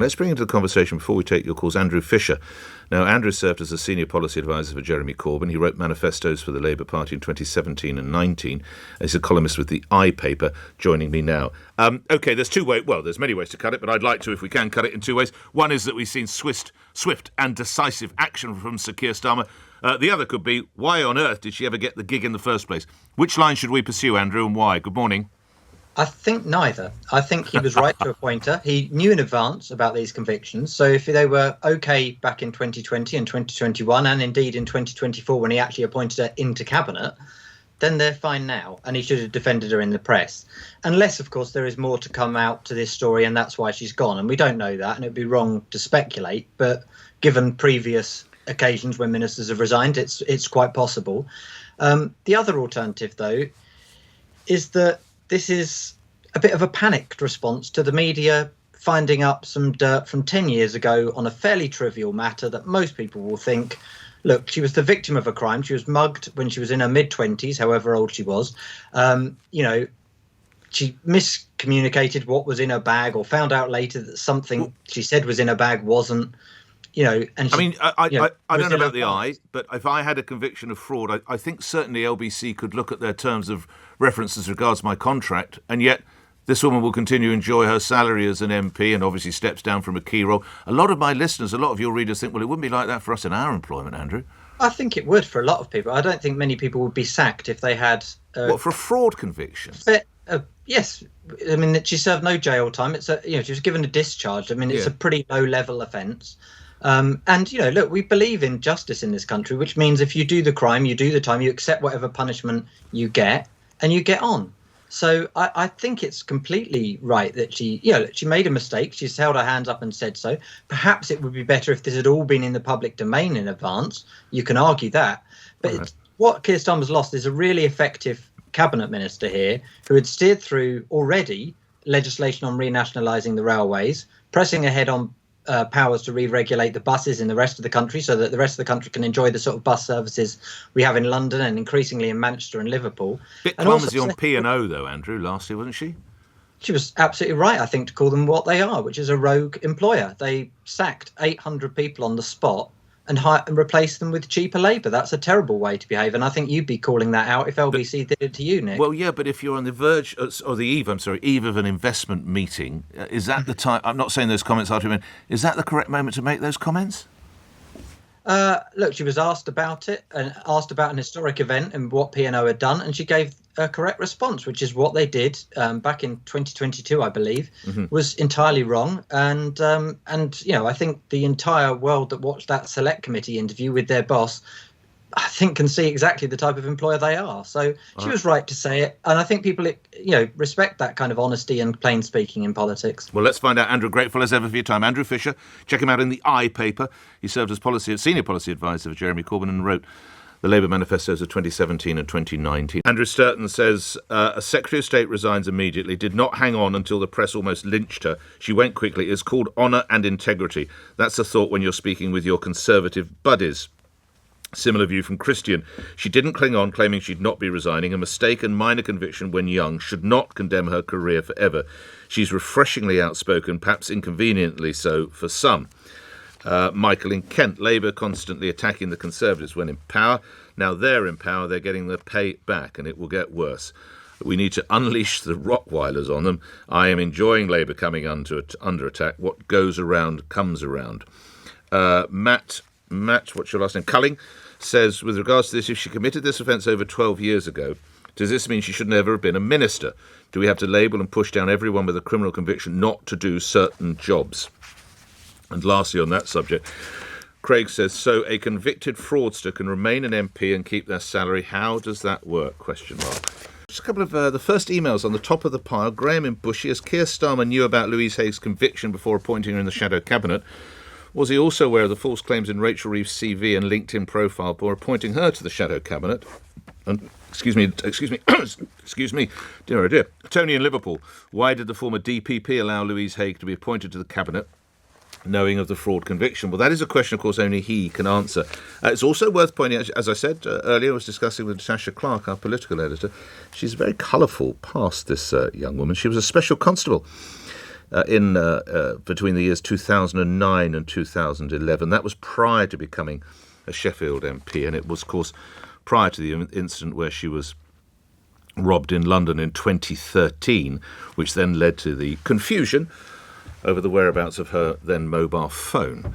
Let's bring into the conversation, before we take your calls, Andrew Fisher. Now, Andrew served as a senior policy advisor for Jeremy Corbyn. He wrote manifestos for the Labour Party in 2017 and 19. He's a columnist with the I paper, joining me now. OK, there's there's many ways to cut it, but I'd like to, if we can, cut it in two ways. One is that we've seen swift and decisive action from Sir Keir Starmer. The other could be, why on earth did she ever get the gig in the first place? Which line should we pursue, Andrew, and why? Good morning. I think neither. I think he was right to appoint her. He knew in advance about these convictions. So if they were OK back in 2020 and 2021, and indeed in 2024 when he actually appointed her into cabinet, then they're fine now. And he should have defended her in the press. Unless, of course, there is more to come out to this story and that's why she's gone. And we don't know that. And it'd be wrong to speculate. But given previous occasions when ministers have resigned, it's quite possible. The other alternative, though, is that this is a bit of a panicked response to the media finding up some dirt from 10 years ago on a fairly trivial matter that most people will think, look, she was the victim of a crime. She was mugged when she was in her mid-20s, however old she was. She miscommunicated what was in her bag or found out later that something she said was in her bag wasn't. And I don't know about the I, but if I had a conviction of fraud, I think certainly LBC could look at their terms of reference as regards my contract, and yet this woman will continue to enjoy her salary as an MP and obviously steps down from a key role. A lot of my listeners, a lot of your readers think, well, it wouldn't be like that for us in our employment, Andrew. I think it would for a lot of people. I don't think many people would be sacked if they had... for a fraud conviction? Yes. I mean, she served no jail time. She was given a discharge. I mean, it's a pretty low-level offence. Look, we believe in justice in this country, which means if you do the crime, you do the time, you accept whatever punishment you get, and you get on. So I think it's completely right that she made a mistake. She's held her hands up and said so. Perhaps it would be better if this had all been in the public domain in advance. You can argue that. But what Keir Starmer's lost is a really effective cabinet minister here who had steered through already legislation on renationalising the railways, pressing ahead on powers to re-regulate the buses in the rest of the country so that the rest of the country can enjoy the sort of bus services we have in London and increasingly in Manchester and Liverpool. Bit clumsy on P&O though, Andrew, last year, wasn't she? She was absolutely right, I think, to call them what they are, which is a rogue employer. They sacked 800 people on the spot and replaced them with cheaper labour. That's a terrible way to behave, and I think you'd be calling that out if LBC did it to you, Nick. Well, yeah, but if you're on the verge, or the eve of an investment meeting, is that the time? I'm not saying those comments are to is that the correct moment to make those comments? Look, she was asked about it and asked about an historic event and what P&O had done, and she gave a correct response, which is what they did back in 2022, I believe, was entirely wrong. And I think the entire world that watched that select committee interview with their boss, I think, can see exactly the type of employer they are. So she was right to say it. And I think people, respect that kind of honesty and plain speaking in politics. Well, let's find out. Andrew, grateful as ever for your time. Andrew Fisher, check him out in the I paper. He served as senior policy advisor for Jeremy Corbyn and wrote the Labour manifestos of 2017 and 2019. Andrew Sturton says, a Secretary of State resigns immediately, did not hang on until the press almost lynched her. She went quickly. It's called honour and integrity. That's a thought when you're speaking with your Conservative buddies. Similar view from Christian. She didn't cling on, claiming she'd not be resigning. A mistake and minor conviction when young should not condemn her career forever. She's refreshingly outspoken, perhaps inconveniently so for some. Michael in Kent, Labour constantly attacking the Conservatives when in power. Now they're in power, they're getting their pay back, and it will get worse. We need to unleash the Rottweilers on them. I am enjoying Labour coming under attack. What goes around comes around. Matt, what's your last name? Culling says, with regards to this, if she committed this offence over 12 years ago, does this mean she should never have been a minister? Do we have to label and push down everyone with a criminal conviction not to do certain jobs? And lastly, on that subject, Craig says, so a convicted fraudster can remain an MP and keep their salary. How does that work? Question mark. Just a couple of the first emails on the top of the pile. Graham in Bushy, as Keir Starmer knew about Louise Haigh's conviction before appointing her in the shadow cabinet, was he also aware of the false claims in Rachel Reeves' CV and LinkedIn profile before appointing her to the shadow cabinet? And excuse me, dear oh dear. Tony in Liverpool, why did the former DPP allow Louise Haigh to be appointed to the cabinet, knowing of the fraud conviction? Well, that is a question, of course, only he can answer. It's also worth pointing out, as I said earlier, I was discussing with Natasha Clark, our political editor, she's a very colourful past, this young woman. She was a special constable between the years 2009 and 2011. That was prior to becoming a Sheffield MP, and it was, of course, prior to the incident where she was robbed in London in 2013, which then led to the confusion over the whereabouts of her then mobile phone.